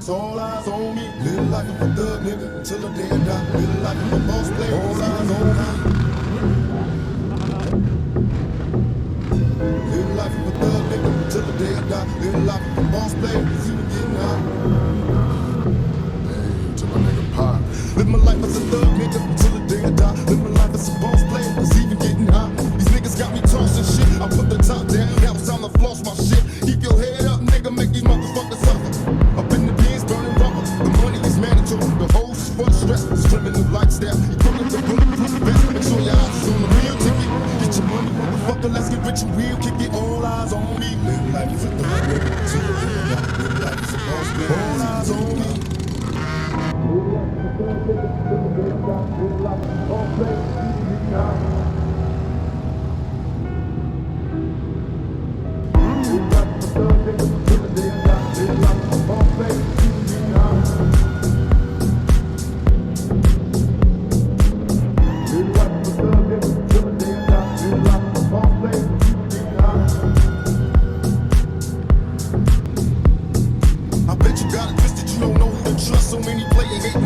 All eyes on me. Live life of a thug nigga till the day I die. Live life of a boss player. All eyes on me. Live life of a thug nigga till the day I die. Live life of a boss player. See me getting high. Hey, to my nigga Pop. Live my life as a thug nigga till the day I die. Live my life as a boss player. It's even getting high. These niggas got me tossing shit. I put the top down. Now it's time to floss my shit. Keep your head up, nigga. Make these motherfuckers suffer. Up in the bins, burning rubber. The money is mandatory. The hoes is for the stress. It's criminal lifestyle. Equivalent to bulletproof vest. Make sure your eyes is on the real ticket. Get your money, motherfucker. Let's get rich and real. Kick it. All eyes on me. Live life is a thug nigga till the day I die. Live life is a boss player. All eyes on me. Live life is a thug nigga till the day I die. Live life is a boss player. See me getting high. Live life is a thug nigga till the day I die. Live life is a boss player. See me getting high. Live life is a thug nigga till the day I die. Live life is a boss player. See me getting high. I bet you got it twisted, you don't know who to trust. So many players hating